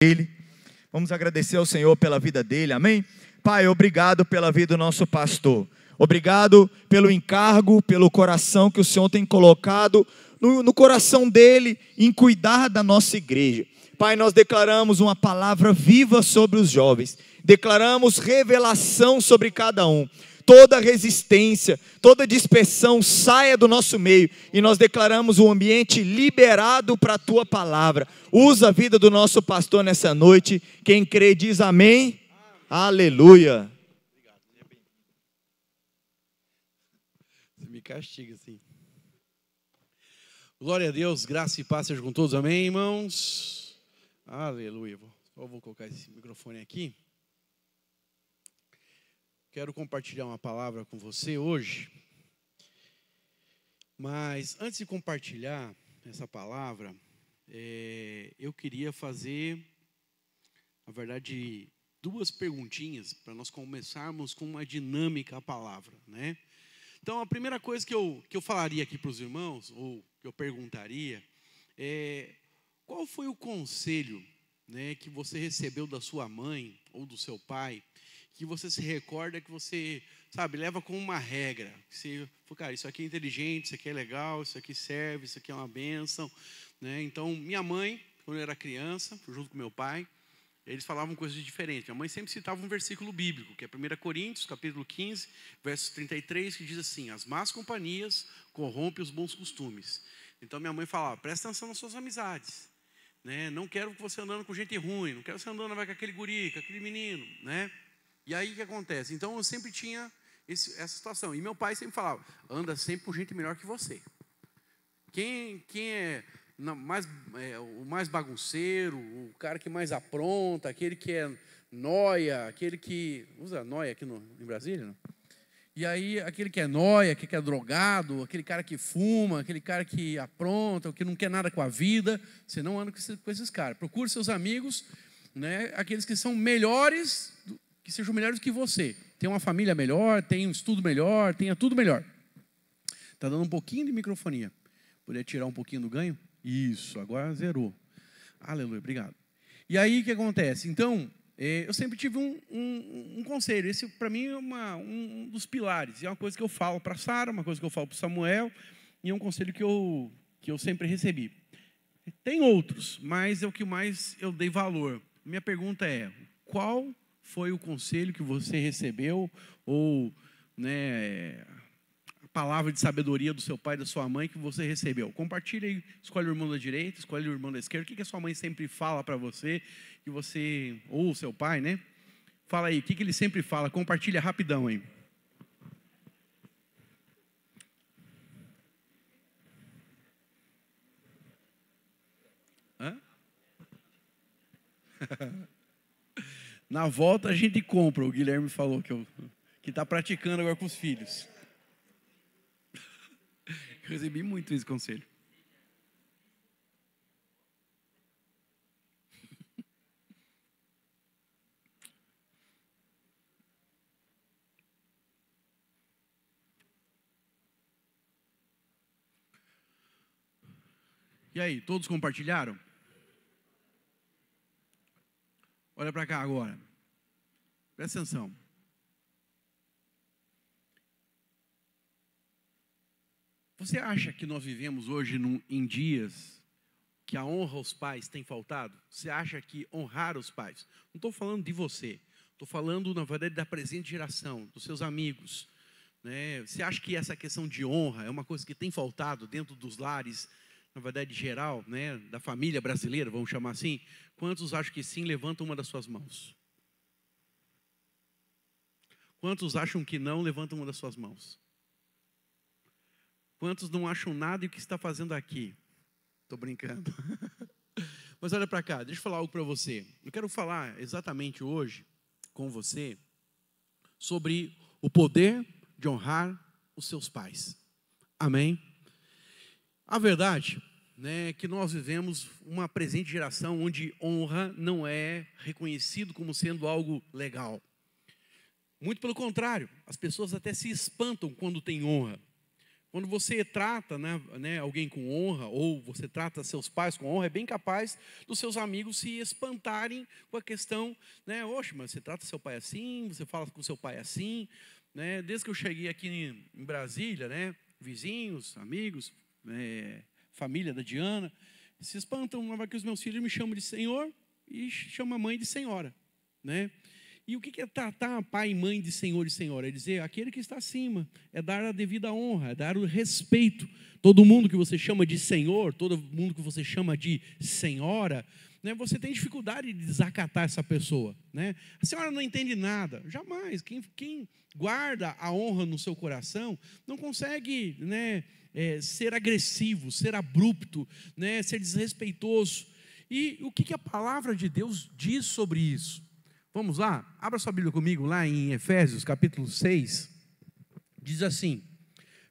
dele. Vamos agradecer ao Senhor pela vida dele, amém? Pai, obrigado pela vida do nosso pastor. Obrigado pelo encargo, pelo coração que o Senhor tem colocado no coração dele em cuidar da nossa igreja. Pai, nós declaramos uma palavra viva sobre os jovens. Declaramos revelação sobre cada um. Toda resistência, toda dispersão saia do nosso meio. E nós declaramos um ambiente liberado para a Tua palavra. Usa a vida do nosso pastor nessa noite. Quem crê diz amém. Aleluia. Você me castiga assim. Glória a Deus, graça e paz seja com todos. Amém, irmãos? Aleluia. Eu vou colocar esse microfone aqui. Quero compartilhar uma palavra com você hoje, mas antes de compartilhar essa palavra, eu queria fazer, na verdade, duas perguntinhas para nós começarmos com uma dinâmica à palavra, né? Então, a primeira coisa que eu falaria aqui para os irmãos, ou que eu perguntaria, qual foi o conselho, né, que você recebeu da sua mãe ou do seu pai, que você se recorda, que você, sabe, leva como uma regra. Você, cara, isso aqui é inteligente, isso aqui é legal, isso aqui serve, isso aqui é uma bênção, né? Então, minha mãe, quando eu era criança, junto com meu pai, eles falavam coisas diferentes. Minha mãe sempre citava um versículo bíblico, que é 1 Coríntios, capítulo 15, verso 33, que diz assim: as más companhias corrompem os bons costumes. Então, minha mãe falava, presta atenção nas suas amizades, né? Não quero que você andando com gente ruim, não quero você andando com aquele guri, com aquele menino, né? E aí o que acontece? Então eu sempre tinha essa situação. E meu pai sempre falava, anda sempre com gente melhor que você. Quem é o mais bagunceiro, o cara que mais apronta, aquele que é nóia, aquele que... Usa nóia aqui em Brasília, não? E aí aquele que é nóia, aquele que é drogado, aquele cara que fuma, aquele cara que apronta, que não quer nada com a vida, você não anda com esses caras. Procure seus amigos, né, aqueles que são melhores, que sejam melhores que você. Tenha uma família melhor, tenha um estudo melhor, tenha tudo melhor. Está dando um pouquinho de microfonia. Poderia tirar um pouquinho do ganho? Isso, agora zerou. Aleluia, obrigado. E aí o que acontece? Então, eu sempre tive um conselho. Esse, para mim, é um dos pilares. E é uma coisa que eu falo para a Sara, uma coisa que eu falo para o Samuel, e é um conselho que eu sempre recebi. Tem outros, mas é o que mais eu dei valor. Minha pergunta é, qual foi o conselho que você recebeu, ou, né, a palavra de sabedoria do seu pai e da sua mãe que você recebeu? Compartilha aí, escolhe o irmão da direita, escolhe o irmão da esquerda. O que a sua mãe sempre fala para você, que você, ou o seu pai, né? Fala aí, o que ele sempre fala? Compartilha rapidão aí. Hã? Na volta a gente compra, o Guilherme falou que está praticando agora com os filhos. Eu recebi muito esse conselho. E aí, todos compartilharam? Olha para cá agora. Presta atenção. Você acha que nós vivemos hoje em dias que a honra aos pais tem faltado? Você acha que honrar os pais? Não estou falando de você. Estou falando, na verdade, da presente geração, dos seus amigos, né? Você acha que essa questão de honra é uma coisa que tem faltado dentro dos lares, na verdade, geral, né, da família brasileira, vamos chamar assim? Quantos acham que sim? Levanta uma das suas mãos. Quantos acham que não? Levanta uma das suas mãos. Quantos não acham nada e o que está fazendo aqui? Estou brincando. Mas olha para cá, deixa eu falar algo para você. Eu quero falar exatamente hoje com você sobre o poder de honrar os seus pais. Amém? A verdade, né, é que nós vivemos uma presente geração onde honra não é reconhecido como sendo algo legal. Muito pelo contrário, as pessoas até se espantam quando tem honra. Quando você trata, né, alguém com honra, ou você trata seus pais com honra, é bem capaz dos seus amigos se espantarem com a questão, né, oxe, mas você trata seu pai assim, você fala com seu pai assim, né? Desde que eu cheguei aqui em Brasília, né, vizinhos, amigos, família da Diana, se espantam que os meus filhos me chamam de senhor e chamam a mãe de senhora, né? E o que é tratar pai e mãe de senhor e senhora? É dizer, aquele que está acima, é dar a devida honra, é dar o respeito. Todo mundo que você chama de senhor, todo mundo que você chama de senhora, né, você tem dificuldade de desacatar essa pessoa, né? A senhora não entende nada, jamais. Quem guarda a honra no seu coração não consegue, né, ser agressivo, ser abrupto, né, ser desrespeitoso. E o que a palavra de Deus diz sobre isso? Vamos lá, abra sua Bíblia comigo lá em Efésios capítulo 6, diz assim,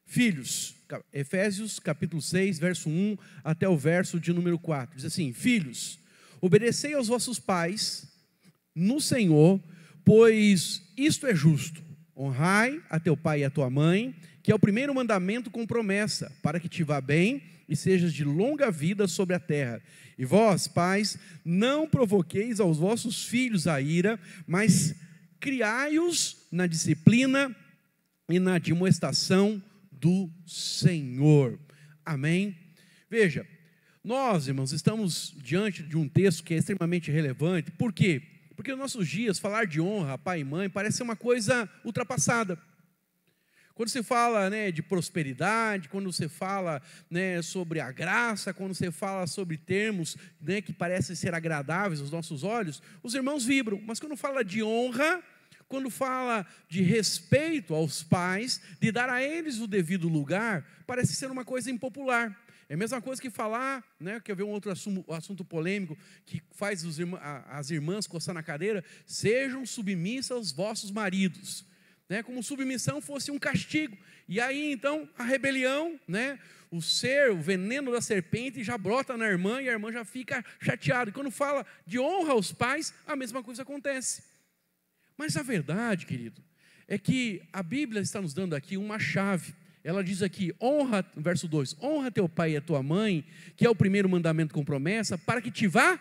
filhos, Efésios capítulo 6, verso 1 até o verso de número 4, diz assim, filhos, obedecei aos vossos pais no Senhor, pois isto é justo, honrai a teu pai e a tua mãe, que é o primeiro mandamento com promessa, para que te vá bem e sejas de longa vida sobre a terra. E vós, pais, não provoqueis aos vossos filhos a ira, mas criai-os na disciplina e na admoestação do Senhor. Amém? Veja, nós, irmãos, estamos diante de um texto que é extremamente relevante. Por quê? Porque nos nossos dias, falar de honra a pai e mãe parece ser uma coisa ultrapassada. Quando você fala, né, de prosperidade, quando você fala, né, sobre a graça, quando você fala sobre termos, né, que parecem ser agradáveis aos nossos olhos, os irmãos vibram. Mas quando fala de honra, quando fala de respeito aos pais, de dar a eles o devido lugar, parece ser uma coisa impopular. É a mesma coisa que falar, né, quer ver um outro assunto polêmico, que faz as irmãs coçar na cadeira, sejam submissas aos vossos maridos. Né, como submissão fosse um castigo. E aí então a rebelião, né, o veneno da serpente já brota na irmã e a irmã já fica chateada. E quando fala de honra aos pais, a mesma coisa acontece. Mas a verdade, querido, é que a Bíblia está nos dando aqui uma chave. Ela diz aqui, honra, verso 2, honra teu pai e a tua mãe, que é o primeiro mandamento com promessa, para que te vá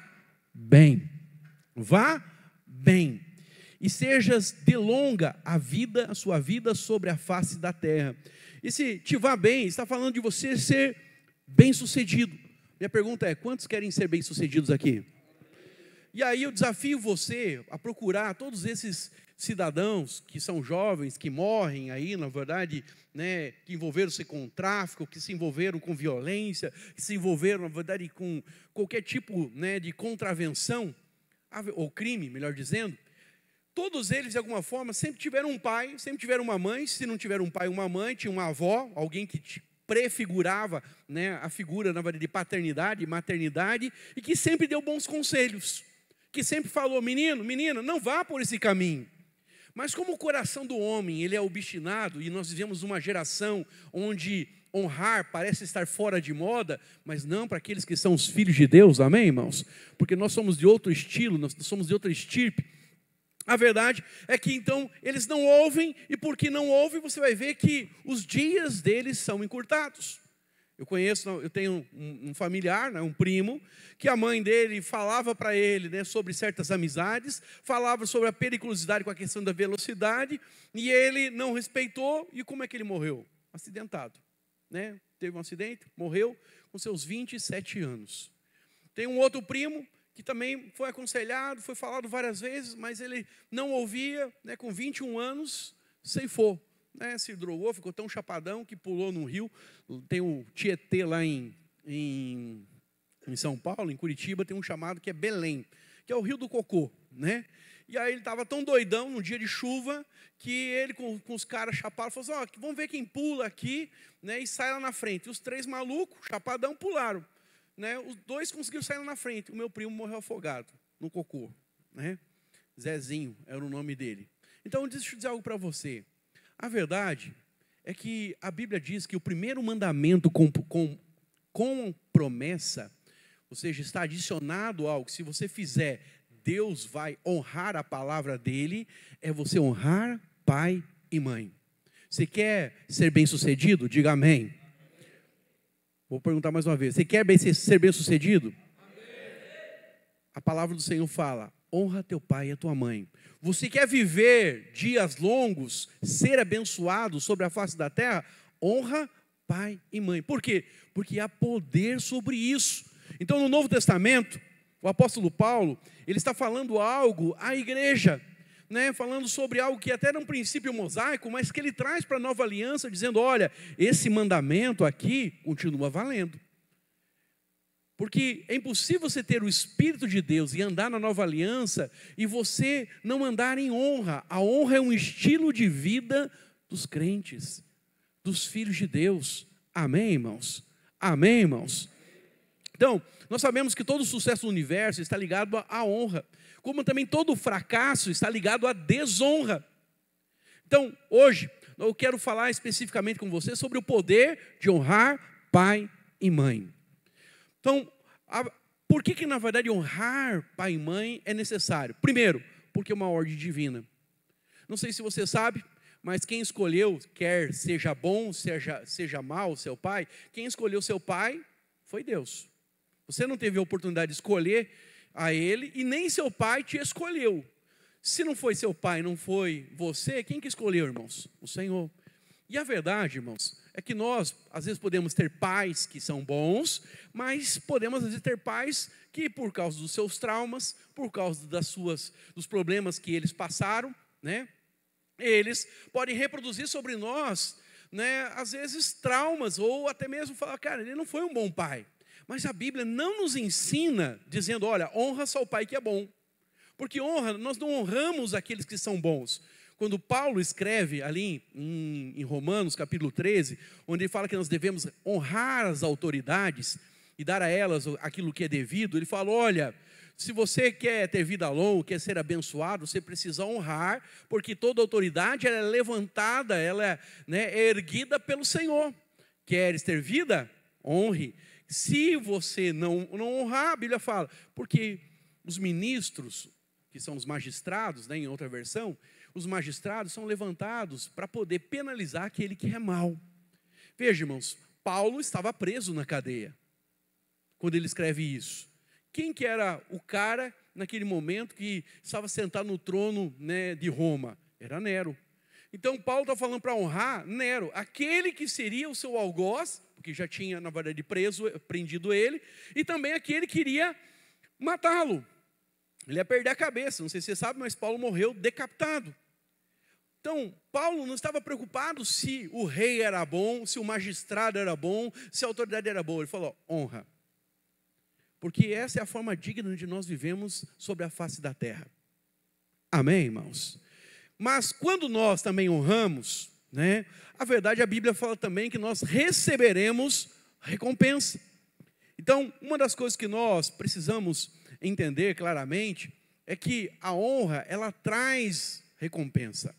bem. Vá bem. E sejas de longa a sua vida sobre a face da terra. E se te vá bem, está falando de você ser bem-sucedido. Minha pergunta é, quantos querem ser bem-sucedidos aqui? E aí eu desafio você a procurar todos esses cidadãos que são jovens, que morrem aí, na verdade, né, que envolveram-se com tráfico, que se envolveram com violência, que se envolveram, na verdade, com qualquer tipo, né, de contravenção, ou crime, melhor dizendo. Todos eles, de alguma forma, sempre tiveram um pai, sempre tiveram uma mãe. Se não tiveram um pai ou uma mãe, tinha uma avó, alguém que prefigurava, né, a figura, na verdade, de paternidade, maternidade, e que sempre deu bons conselhos, que sempre falou, menino, menina, não vá por esse caminho. Mas como o coração do homem, ele é obstinado, e nós vivemos uma geração onde honrar parece estar fora de moda, mas não para aqueles que são os filhos de Deus, amém, irmãos? Porque nós somos de outro estilo, nós somos de outra estirpe. A verdade é que então eles não ouvem, e porque não ouvem, você vai ver que os dias deles são encurtados. Eu tenho um familiar, né, um primo, que a mãe dele falava para ele, né, sobre certas amizades, falava sobre a periculosidade com a questão da velocidade, e ele não respeitou, e como é que ele morreu? Acidentado, né? Teve um acidente, morreu com seus 27 anos. Tem um outro primo, que também foi aconselhado, foi falado várias vezes, mas ele não ouvia, né, com 21 anos, ceifou, né, se drogou, ficou tão chapadão que pulou num rio. Tem o Tietê lá em São Paulo, em Curitiba, tem um chamado que é Belém, que é o Rio do Cocô, né? E aí ele estava tão doidão, num dia de chuva, que ele com os caras chapados, falou assim, vamos ver quem pula aqui, né, e sai lá na frente. E os 3 malucos, chapadão, pularam. Né, os 2 conseguiram sair lá na frente. O meu primo morreu afogado no cocô, né? Zezinho era o nome dele. Então deixa eu dizer algo para você. A verdade é que a Bíblia diz que o primeiro mandamento com promessa, ou seja, está adicionado algo, se você fizer, Deus vai honrar a palavra dele, é você honrar pai e mãe. Você quer ser bem-sucedido? Diga amém. Vou perguntar mais uma vez. Você quer ser bem-sucedido? A palavra do Senhor fala: honra teu pai e a tua mãe. Você quer viver dias longos, ser abençoado sobre a face da terra? Honra pai e mãe. Por quê? Porque há poder sobre isso. Então, no Novo Testamento, o apóstolo Paulo, ele está falando algo à igreja, né? Falando sobre algo que até era um princípio mosaico, mas que ele traz para a nova aliança, dizendo: olha, esse mandamento aqui continua valendo. Porque é impossível você ter o Espírito de Deus e andar na nova aliança e você não andar em honra. A honra é um estilo de vida dos crentes, dos filhos de Deus. Amém, irmãos? Amém, irmãos? Então, nós sabemos que todo o sucesso do universo está ligado à honra, como também todo o fracasso está ligado à desonra. Então, hoje, eu quero falar especificamente com você sobre o poder de honrar pai e mãe. Então, por que na verdade honrar pai e mãe é necessário? Primeiro, porque é uma ordem divina. Não sei se você sabe, mas quem escolheu, quer seja bom, seja mal, seu pai, quem escolheu seu pai foi Deus. Você não teve a oportunidade de escolher a ele e nem seu pai te escolheu. Se não foi seu pai, não foi você, quem que escolheu, irmãos? O Senhor. E a verdade, irmãos, é que nós, às vezes, podemos ter pais que são bons, mas podemos, às vezes, ter pais que, por causa dos seus traumas, por causa dos problemas que eles passaram, né, eles podem reproduzir sobre nós, né, às vezes, traumas, ou até mesmo falar: cara, ele não foi um bom pai. Mas a Bíblia não nos ensina dizendo: olha, honra só o pai que é bom. Porque honra, nós não honramos aqueles que são bons. Quando Paulo escreve ali em Romanos capítulo 13, onde ele fala que nós devemos honrar as autoridades e dar a elas aquilo que é devido, ele fala: olha, se você quer ter vida longa, quer ser abençoado, você precisa honrar, porque toda autoridade ela é levantada, ela é, né, é erguida pelo Senhor. Queres ter vida? Honre. Se você não honrar, a Bíblia fala, porque os ministros, que são os magistrados, né, em outra versão, os magistrados são levantados para poder penalizar aquele que é mau. Veja, irmãos, Paulo estava preso na cadeia, quando ele escreve isso. Quem que era o cara, naquele momento, que estava sentado no trono, né, de Roma? Era Nero. Então, Paulo está falando para honrar Nero, aquele que seria o seu algoz, porque já tinha, na verdade, prendido ele, e também aquele que iria matá-lo. Ele ia perder a cabeça, não sei se você sabe, mas Paulo morreu decapitado. Então, Paulo não estava preocupado se o rei era bom, se o magistrado era bom, se a autoridade era boa. Ele falou: honra. Porque essa é a forma digna de nós vivemos sobre a face da terra. Amém, irmãos? Mas quando nós também honramos, né, a verdade, a Bíblia fala também que nós receberemos recompensa. Então, uma das coisas que nós precisamos entender claramente é que a honra, ela traz recompensa.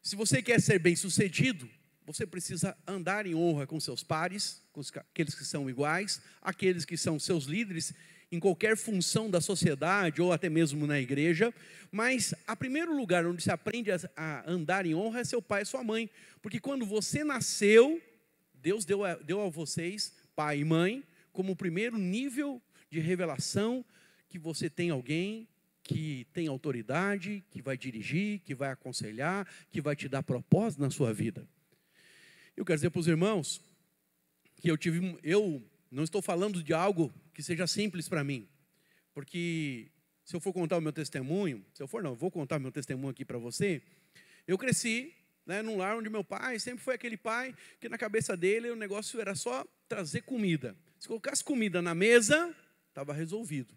Se você quer ser bem-sucedido, você precisa andar em honra com seus pares, com aqueles que são iguais, aqueles que são seus líderes, em qualquer função da sociedade ou até mesmo na igreja. Mas o primeiro lugar onde se aprende a andar em honra é seu pai e sua mãe. Porque quando você nasceu, Deus deu a vocês, pai e mãe, como o primeiro nível de revelação que você tem alguém que tem autoridade, que vai dirigir, que vai aconselhar, que vai te dar propósito na sua vida. Eu quero dizer para os irmãos que eu não estou falando de algo que seja simples para mim, porque se eu for contar o meu testemunho, eu vou contar o meu testemunho aqui para você. Eu cresci, né, num lar onde meu pai sempre foi aquele pai que na cabeça dele o negócio era só trazer comida. Se colocasse comida na mesa, estava resolvido.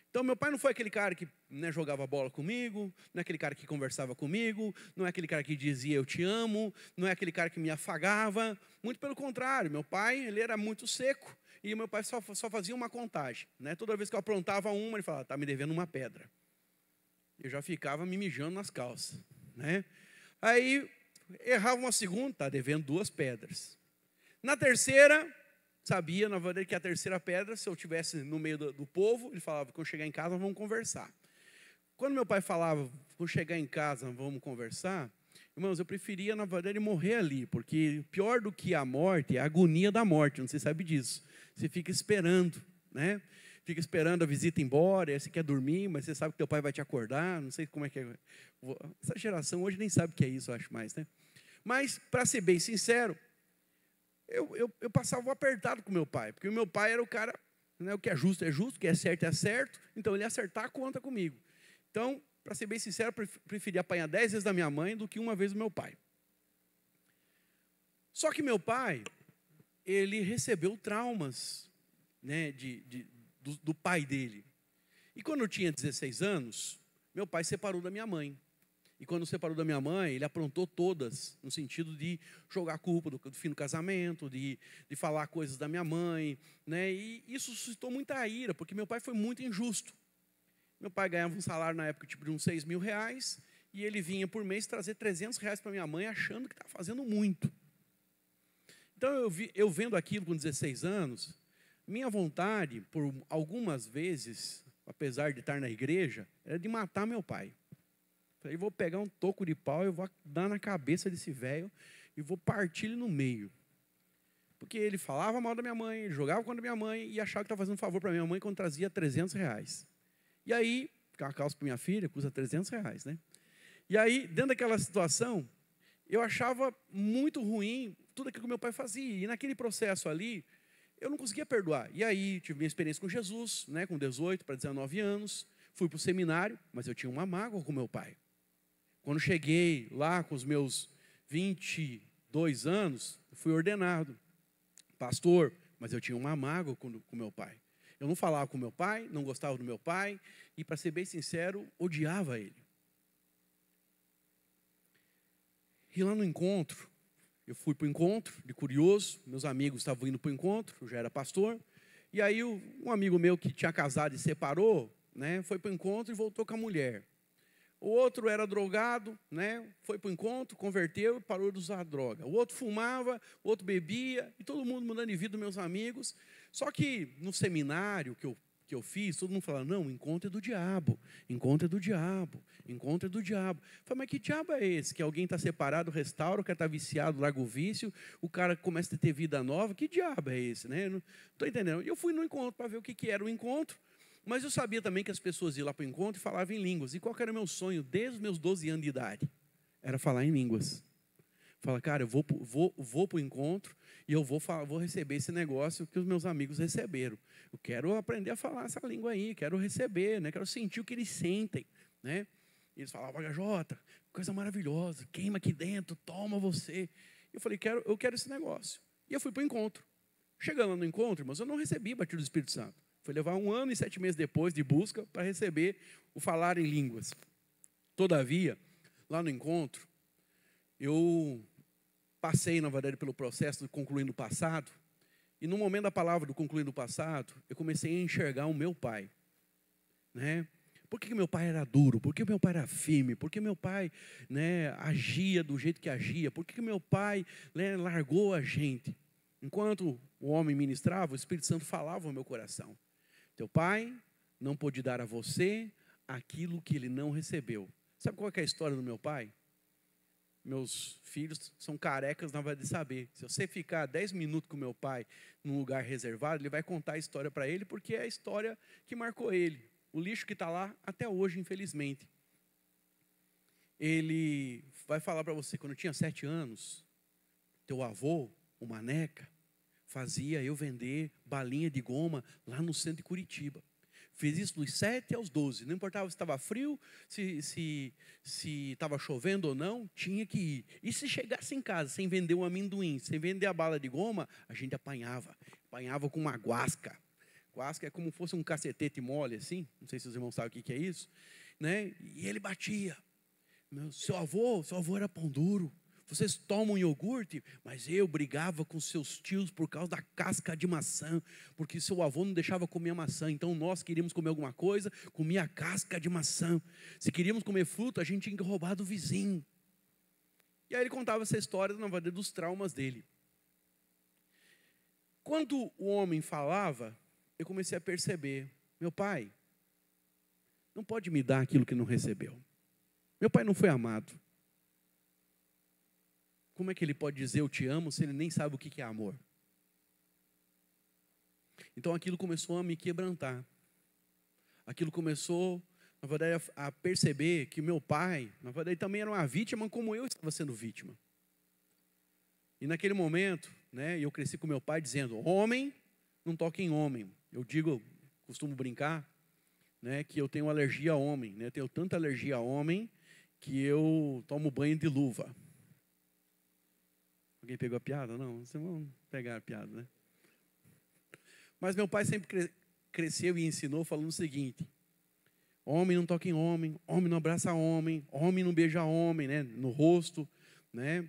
Então, meu pai não foi aquele cara que, né, jogava bola comigo, não é aquele cara que conversava comigo, não é aquele cara que dizia eu te amo, não é aquele cara que me afagava. Muito pelo contrário, meu pai ele era muito seco e meu pai só fazia uma contagem. Né? Toda vez que eu aprontava uma, ele falava: está me devendo uma pedra. Eu já ficava me mijando nas calças. Né? Aí, errava uma segunda, está devendo 2 pedras. Na terceira, sabia, na verdade, que a terceira pedra, se eu estivesse no meio do povo, ele falava: quando chegar em casa, vamos conversar. Quando meu pai falava: quando chegar em casa, vamos conversar, Irmãos, eu preferia, na verdade, morrer ali, porque pior do que a morte é a agonia da morte, não sei se sabe disso. Você fica esperando, né? Fica esperando a visita ir embora, aí você quer dormir, mas você sabe que teu pai vai te acordar, não sei como é que é. Essa geração hoje nem sabe o que é isso, eu acho mais, né? Mas, para ser bem sincero, eu passava apertado com meu pai, porque o meu pai era o cara, né, o que é justo, o que é certo, então ele ia acertar a conta comigo. Então, para ser bem sincero, eu preferia apanhar 10 vezes da minha mãe do que uma vez do meu pai. Só que meu pai, ele recebeu traumas, né, do pai dele. E quando eu tinha 16 anos, meu pai separou da minha mãe. E quando separou da minha mãe, ele aprontou todas, no sentido de jogar a culpa do fim do casamento, de falar coisas da minha mãe, né? E isso suscitou muita ira, porque meu pai foi muito injusto. Meu pai ganhava um salário na época tipo de uns 6 mil reais, e ele vinha por mês trazer 300 reais para minha mãe, achando que estava fazendo muito. Então eu vendo aquilo com 16 anos, minha vontade, por algumas vezes, apesar de estar na igreja, era de matar meu pai. Falei, vou pegar um toco de pau, eu vou dar na cabeça desse velho e vou partir ele no meio. Porque ele falava mal da minha mãe, ele jogava contra a minha mãe e achava que estava fazendo um favor para minha mãe quando trazia 300 reais. E aí, uma calça para minha filha custa 300 reais, né? E aí, dentro daquela situação, eu achava muito ruim tudo aquilo que meu pai fazia. E naquele processo ali, eu não conseguia perdoar. E aí, tive minha experiência com Jesus, né, com 18 para 19 anos. Fui para o seminário, mas eu tinha uma mágoa com meu pai. Quando cheguei lá com os meus 22 anos, fui ordenado pastor, mas eu tinha uma mágoa com meu pai. Eu não falava com meu pai, não gostava do meu pai, e para ser bem sincero, odiava ele. E lá no encontro, eu fui para o encontro, de curioso, meus amigos estavam indo para o encontro, eu já era pastor, e aí um amigo meu que tinha casado e separou, né, foi para o encontro e voltou com a mulher. O outro era drogado, né, foi para o encontro, converteu e parou de usar droga. O outro fumava, o outro bebia, e todo mundo mudando de vida, meus amigos. Só que no seminário que eu fiz, todo mundo falava, não, encontro é do diabo, encontro é do diabo, encontro é do diabo. Eu falei, mas que diabo é esse? Que alguém está separado, restaura, o cara está viciado, larga o vício, o cara começa a ter vida nova, que diabo é esse? Né? Não estou entendendo. E eu fui no encontro para ver o que era o encontro, mas eu sabia também que as pessoas iam lá para o encontro e falavam em línguas. E qual era o meu sonho desde os meus 12 anos de idade? Era falar em línguas. Fala, cara, eu vou para o encontro e eu vou receber esse negócio que os meus amigos receberam. Eu quero aprender a falar essa língua aí, quero receber, né? Quero sentir o que eles sentem. Né? E eles falavam, HJ, coisa maravilhosa, queima aqui dentro, toma você. Eu falei, eu quero esse negócio. E eu fui para o encontro. Chegando lá no encontro, irmãos, eu não recebi batismo do Espírito Santo. Foi levar 1 ano e 7 meses depois de busca para receber o falar em línguas. Todavia, lá no encontro, eu passei, na verdade, pelo processo do concluindo o passado, e no momento da palavra do concluindo o passado, eu comecei a enxergar o meu pai. Né? Por que meu pai era duro? Por que meu pai era firme? Por que meu pai, né, agia do jeito que agia? Por que meu pai, né, largou a gente? Enquanto o homem ministrava, o Espírito Santo falava no meu coração. Teu pai não pôde dar a você aquilo que ele não recebeu. Sabe qual é a história do meu pai? Meus filhos são carecas na verdade de saber. Se você ficar 10 minutos com meu pai num lugar reservado, ele vai contar a história para ele, porque é a história que marcou ele. O lixo que está lá até hoje, infelizmente. Ele vai falar para você, quando eu tinha 7 anos, teu avô, o Maneca, fazia eu vender balinha de goma lá no centro de Curitiba. Fiz isso dos 7 aos 12. Não importava se estava frio, se estava chovendo ou não, tinha que ir. E se chegasse em casa sem vender um amendoim, sem vender a bala de goma, a gente apanhava. Apanhava com uma guasca. Guasca é como se fosse um cacetete mole, assim. Não sei se os irmãos sabem o que é isso. Né? E ele batia. Seu avô era pão duro. Vocês tomam iogurte, mas eu brigava com seus tios por causa da casca de maçã, porque seu avô não deixava comer a maçã, então nós queríamos comer alguma coisa, comia a casca de maçã. Se queríamos comer fruta, a gente tinha que roubar do vizinho. E aí ele contava essa história, na verdade, dos traumas dele. Quando o homem falava, eu comecei a perceber, meu pai não pode me dar aquilo que não recebeu. Meu pai não foi amado. como é que ele pode dizer eu te amo se ele nem sabe o que é amor? Então aquilo começou a me quebrantar. Aquilo começou, na verdade, a perceber que meu pai, na verdade, também era uma vítima como eu estava sendo vítima. E naquele momento, né, eu cresci com meu pai dizendo, homem não toca em homem. Eu costumo brincar, né, que eu tenho alergia a homem, né, eu tenho tanta alergia a homem que eu tomo banho de luva. Alguém pegou a piada? Não, vocês vão pegar a piada, né? Mas meu pai sempre cresceu e ensinou falando o seguinte, homem não toca em homem, homem não abraça homem, homem não beija homem, né, no rosto, né?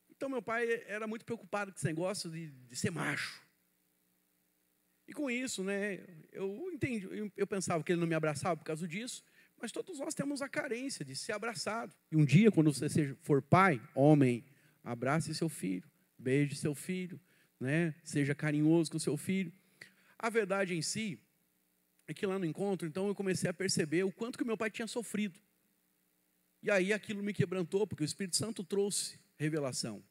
Então meu pai era muito preocupado com esse negócio de ser macho. E com isso, né, eu pensava que ele não me abraçava por causa disso, mas todos nós temos a carência de ser abraçado. E um dia, quando você for pai, homem, abrace seu filho, beije seu filho, né, seja carinhoso com seu filho. A verdade em si é que lá no encontro, então, eu comecei a perceber o quanto que meu pai tinha sofrido. E aí aquilo me quebrantou, porque o Espírito Santo trouxe revelação.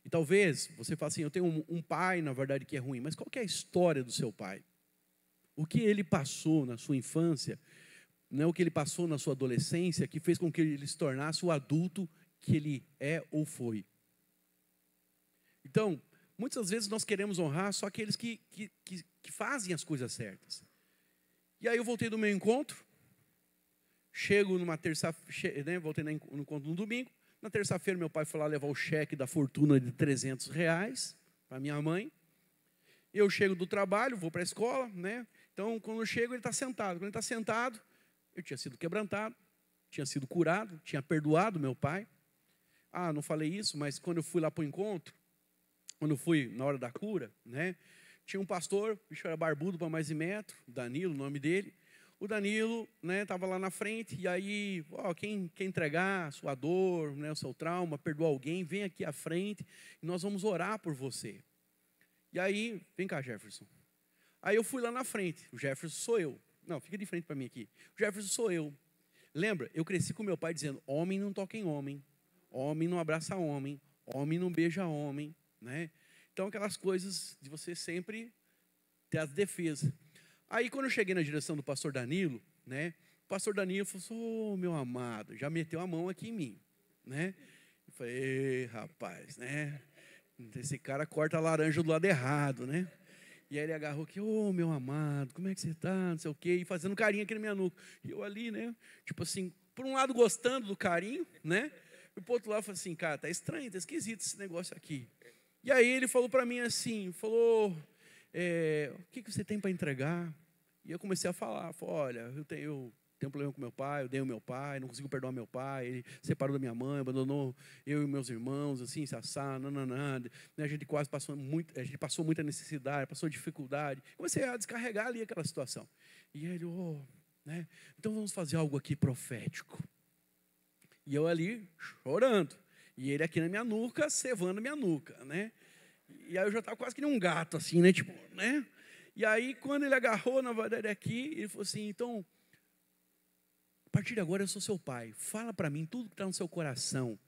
E talvez você fale assim, eu tenho um pai, na verdade, que é ruim, mas qual que é a história do seu pai? O que ele passou na sua infância, né, o que ele passou na sua adolescência, que fez com que ele se tornasse o adulto que ele é ou foi. Então, muitas vezes nós queremos honrar só aqueles que fazem as coisas certas. E aí eu voltei do meu encontro, chego numa terça-feira, né, voltei no encontro no domingo, na terça-feira meu pai foi lá levar o cheque da fortuna de R$300 para minha mãe. Eu chego do trabalho, vou para a escola, né? Então, quando eu chego, ele está sentado. Quando ele está sentado, eu tinha sido quebrantado, tinha sido curado, tinha perdoado meu pai. Ah, não falei isso, mas quando eu fui lá para o encontro, quando eu fui na hora da cura, né? Tinha um pastor, o bicho era barbudo para mais de metro, Danilo, o nome dele. O Danilo, né, estava lá na frente, e aí, quem quer entregar a sua dor, né, o seu trauma, perdoar alguém, vem aqui à frente, e nós vamos orar por você. E aí, vem cá, Jefferson. Aí eu fui lá na frente, o Jefferson sou eu. Não, fica de frente para mim aqui. O Jefferson sou eu. Lembra, eu cresci com meu pai dizendo, homem não toca em homem, homem não abraça homem, homem não beija homem, né? Então, aquelas coisas de você sempre ter as defesas. Aí, quando eu cheguei na direção do pastor Danilo, né? O pastor Danilo falou assim, meu amado, já meteu a mão aqui em mim, né? Eu falei, ei, rapaz, né? Esse cara corta a laranja do lado errado, né? E aí ele agarrou aqui, meu amado, como é que você está? Não sei o quê, e fazendo carinho aqui na minha nuca. E eu ali, né? Tipo assim, por um lado gostando do carinho, né? E por outro lado, eu falei assim, cara, tá estranho, tá esquisito esse negócio aqui. E aí ele falou para mim assim, falou, o que você tem para entregar? E eu comecei a falar, falei, olha, eu tenho um problema com meu pai, eu dei o meu pai, não consigo perdoar meu pai, ele separou da minha mãe, abandonou eu e meus irmãos, assim, sassá, nananã, né, a gente passou muita necessidade, passou dificuldade. Comecei a descarregar ali aquela situação. E ele, né, então vamos fazer algo aqui profético. E eu ali, chorando. E ele aqui na minha nuca, cevando a minha nuca, né? E aí eu já estava quase que nem um gato, assim, né? Tipo, né? E aí, quando ele agarrou, na verdade, aqui, ele falou assim, então, a partir de agora eu sou seu pai. Fala para mim tudo que está no seu coração.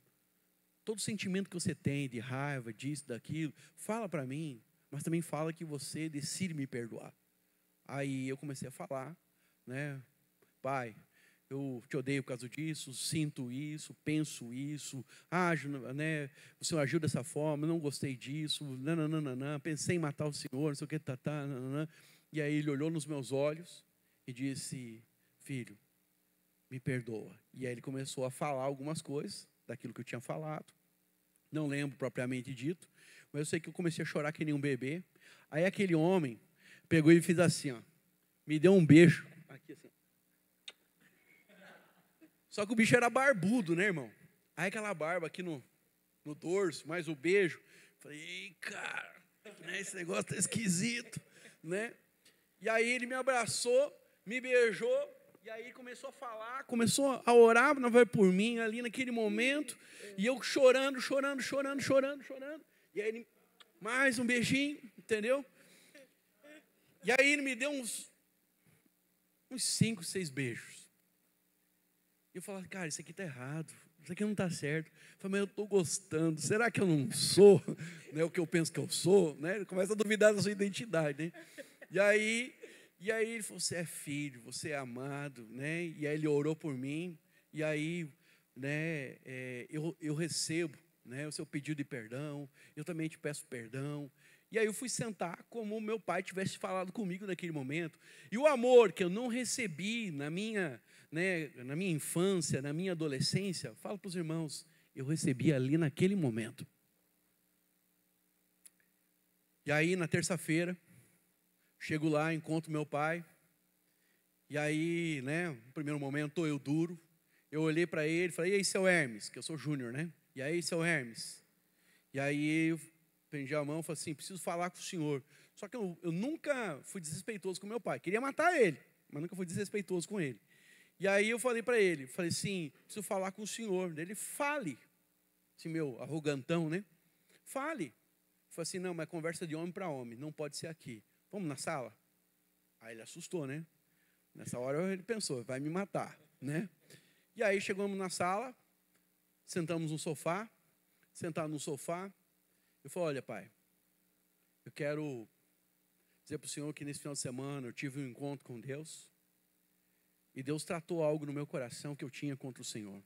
Todo sentimento que você tem de raiva, disso, daquilo. Fala para mim, mas também fala que você decide me perdoar. Aí eu comecei a falar, né? Pai, eu te odeio por causa disso, sinto isso, penso isso, ajo, né? O Senhor agiu dessa forma, não gostei disso, nananana, pensei em matar o Senhor, não sei o que, nananana. E aí ele olhou nos meus olhos e disse, filho, me perdoa. E aí ele começou a falar algumas coisas daquilo que eu tinha falado, não lembro propriamente dito, mas eu sei que eu comecei a chorar que nem um bebê. Aí aquele homem pegou e fez assim, me deu um beijo, aqui assim. Só que o bicho era barbudo, né, irmão? Aí aquela barba aqui no dorso, mais o beijo. Falei, ei, cara, né, esse negócio tá esquisito, né? E aí ele me abraçou, me beijou, e aí começou a falar, começou a orar por mim ali naquele momento. E eu chorando. E aí ele, mais um beijinho, entendeu? E aí ele me deu uns 5, 6 beijos. E eu falava, cara, isso aqui está errado. isso aqui não está certo. Eu falei, mas eu estou gostando, será que eu não sou, né, o que eu penso que eu sou? Né? Ele começa a duvidar da sua identidade. Né? E aí ele falou, você é filho, você é amado. Né? E aí ele orou por mim, e aí, né, eu recebo, né, o seu pedido de perdão, eu também te peço perdão. E aí eu fui sentar como o meu pai tivesse falado comigo naquele momento. E o amor que eu não recebi na minha infância, na minha adolescência, falo para os irmãos, eu recebi ali naquele momento. E aí na terça-feira, chego lá, encontro meu pai. E aí, né, no primeiro momento eu duro. Eu olhei para ele e falei, e aí, seu Hermes, que eu sou júnior, né? E aí, seu Hermes? E aí eu prendi a mão e falei assim, preciso falar com o senhor. Só que eu nunca fui desrespeitoso com meu pai. Queria matar ele, mas nunca fui desrespeitoso com ele. E aí eu falei para ele, falei assim, preciso falar com o senhor. Ele, fale. Esse meu arrogantão, né? Fale. Eu falei assim, não, mas conversa de homem para homem, não pode ser aqui. Vamos na sala? Aí ele assustou, né? Nessa hora ele pensou, vai me matar, né? E aí chegamos na sala, sentamos no sofá, sentado no sofá, eu falei, olha pai, eu quero dizer para o senhor que nesse final de semana eu tive um encontro com Deus, e Deus tratou algo no meu coração que eu tinha contra o senhor.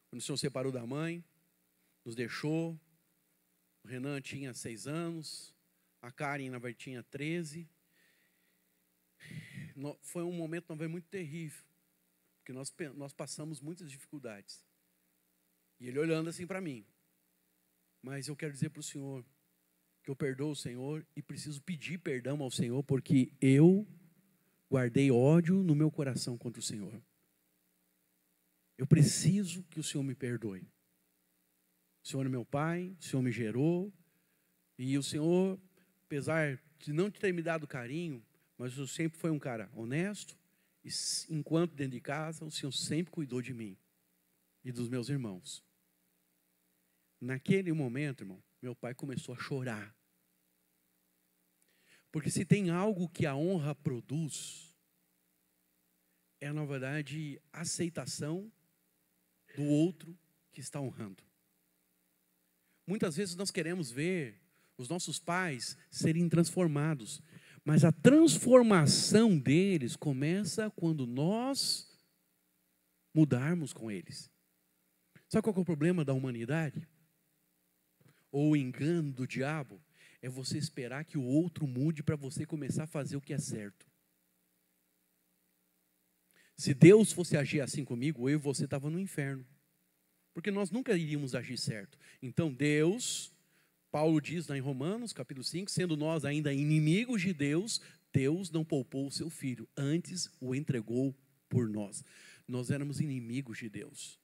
Quando o senhor separou da mãe, nos deixou, o Renan tinha 6 anos, a Karen na verdade tinha 13, foi um momento talvez muito terrível, porque nós passamos muitas dificuldades. E ele olhando assim para mim. Mas eu quero dizer para o senhor que eu perdoo o senhor e preciso pedir perdão ao senhor, porque eu guardei ódio no meu coração contra o senhor. Eu preciso que o senhor me perdoe. O senhor é meu pai, o senhor me gerou, e o senhor, apesar de não ter me dado carinho, mas o senhor sempre foi um cara honesto, e enquanto dentro de casa, o senhor sempre cuidou de mim e dos meus irmãos. Naquele momento, irmão, meu pai começou a chorar. Porque se tem algo que a honra produz, é na verdade a aceitação do outro que está honrando. Muitas vezes nós queremos ver os nossos pais serem transformados, mas a transformação deles começa quando nós mudarmos com eles. Sabe qual é o problema da humanidade? Ou o engano do diabo? É você esperar que o outro mude para você começar a fazer o que é certo. Se Deus fosse agir assim comigo, eu e você estava no inferno. Porque nós nunca iríamos agir certo. Então Deus, Paulo diz lá em Romanos, capítulo 5, sendo nós ainda inimigos de Deus, Deus não poupou o seu filho, antes o entregou por nós. Nós éramos inimigos de Deus.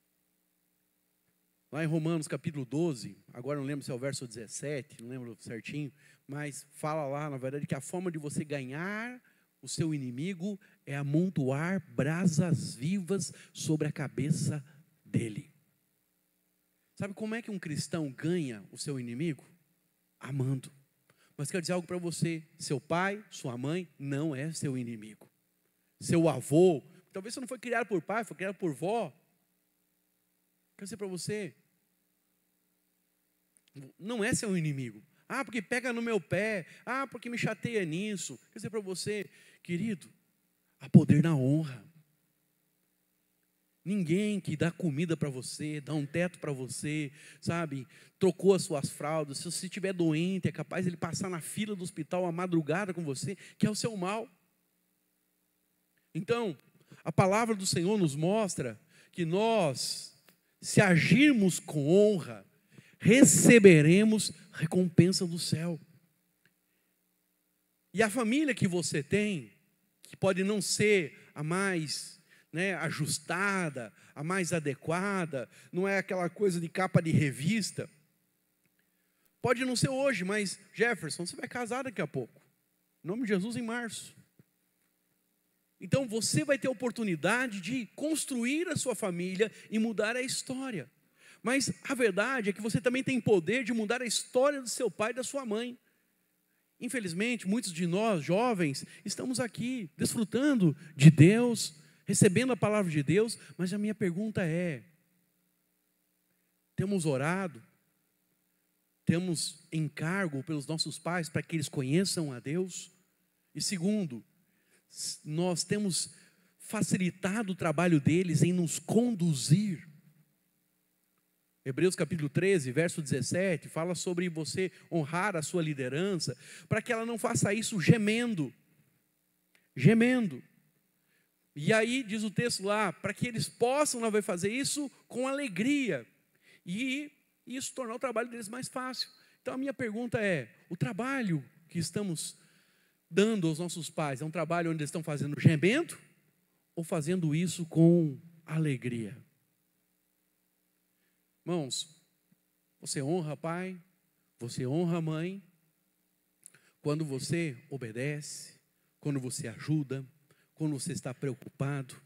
Lá em Romanos capítulo 12, agora não lembro se é o verso 17, não lembro certinho, mas fala lá, na verdade, que a forma de você ganhar o seu inimigo é amontoar brasas vivas sobre a cabeça dele. Sabe como é que um cristão ganha o seu inimigo? Amando. Mas quero dizer algo para você, seu pai, sua mãe não é seu inimigo. Seu avô, talvez você não foi criado por pai, foi criado por vó. Quero dizer para você, não é seu inimigo. Ah, porque pega no meu pé. Ah, porque me chateia nisso. Quero dizer para você, querido, há poder na honra. Ninguém que dá comida para você, dá um teto para você, sabe, trocou as suas fraldas, se você estiver doente, é capaz de ele passar na fila do hospital à madrugada com você, que é o seu mal. Então, a palavra do Senhor nos mostra que nós, se agirmos com honra, receberemos recompensa do céu. E a família que você tem, que pode não ser a mais ajustada, a mais adequada, não é aquela coisa de capa de revista, pode não ser hoje, mas Jefferson, você vai casar daqui a pouco, em nome de Jesus, em março. Então você vai ter a oportunidade de construir a sua família e mudar a história. Mas a verdade é que você também tem poder de mudar a história do seu pai e da sua mãe. Infelizmente, muitos de nós, jovens, estamos aqui desfrutando de Deus, recebendo a palavra de Deus, mas a minha pergunta é: temos orado? Temos encargo pelos nossos pais para que eles conheçam a Deus? E segundo, nós temos facilitado o trabalho deles em nos conduzir? Hebreus capítulo 13, verso 17, fala sobre você honrar a sua liderança, para que ela não faça isso gemendo. E aí diz o texto lá, para que eles possam fazer isso com alegria, e isso tornar o trabalho deles mais fácil. Então a minha pergunta é: o trabalho que estamos dando aos nossos pais é um trabalho onde eles estão fazendo gemendo, ou fazendo isso com alegria? Irmãos, você honra pai, você honra mãe, quando você obedece, quando você ajuda, quando você está preocupado.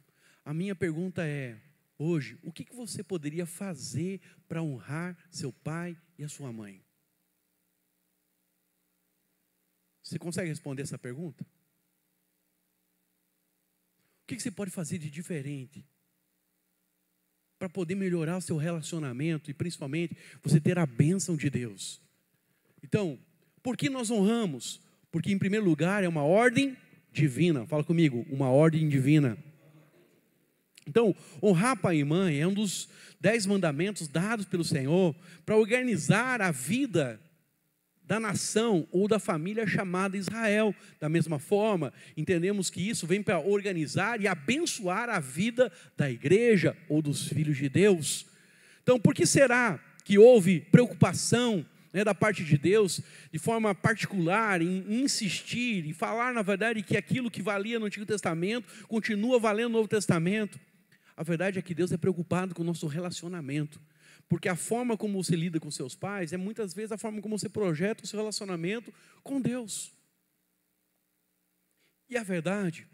A minha pergunta é, hoje, o que você poderia fazer para honrar seu pai e a sua mãe? Você consegue responder essa pergunta? O que você pode fazer de diferente para poder melhorar o seu relacionamento e principalmente você ter a bênção de Deus? Então, por que nós honramos? Porque em primeiro lugar é uma ordem divina. Fala comigo, uma ordem divina. Então, honrar pai e mãe é um dos 10 mandamentos dados pelo Senhor para organizar a vida da nação ou da família chamada Israel. Da mesma forma, entendemos que isso vem para organizar e abençoar a vida da igreja ou dos filhos de Deus. Então, por que será que houve preocupação, da parte de Deus, de forma particular, em insistir e falar, na verdade, que aquilo que valia no Antigo Testamento continua valendo no Novo Testamento? A verdade é que Deus é preocupado com o nosso relacionamento. Porque a forma como você lida com seus pais é muitas vezes a forma como você projeta o seu relacionamento com Deus. E a verdade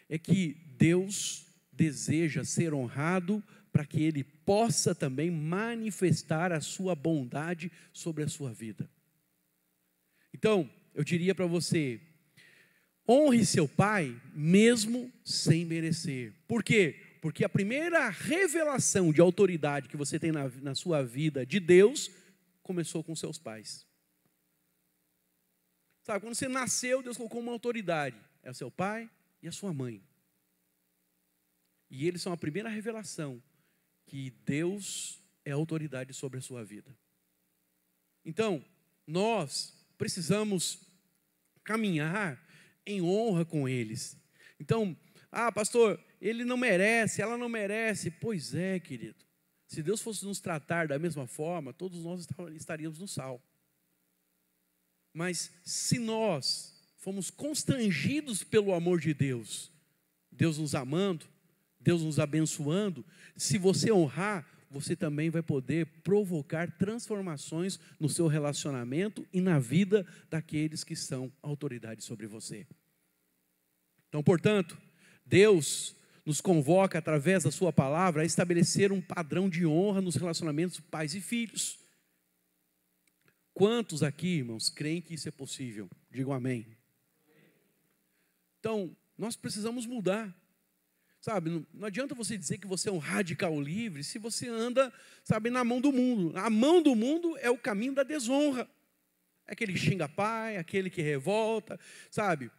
é que Deus deseja ser honrado para que Ele possa também manifestar a sua bondade sobre a sua vida. Então, eu diria para você, honre seu pai mesmo sem merecer. Por quê? Porque a primeira revelação de autoridade que você tem na sua vida de Deus, começou com seus pais. Sabe, quando você nasceu, Deus colocou uma autoridade. É o seu pai e a sua mãe. E eles são a primeira revelação que Deus é autoridade sobre a sua vida. Então, nós precisamos caminhar em honra com eles. Então, pastor, ele não merece, ela não merece. Pois é, querido. Se Deus fosse nos tratar da mesma forma, todos nós estaríamos no sal. Mas se nós fomos constrangidos pelo amor de Deus, Deus nos amando, Deus nos abençoando, se você honrar, você também vai poder provocar transformações no seu relacionamento e na vida daqueles que são autoridade sobre você. Então, portanto, Deus nos convoca, através da sua palavra, a estabelecer um padrão de honra nos relacionamentos de pais e filhos. Quantos aqui, irmãos, creem que isso é possível? Digam amém. Então, nós precisamos mudar. Sabe, não adianta você dizer que você é um radical livre se você anda, sabe, na mão do mundo. A mão do mundo é o caminho da desonra. É aquele que xinga pai, aquele que revolta, sabe?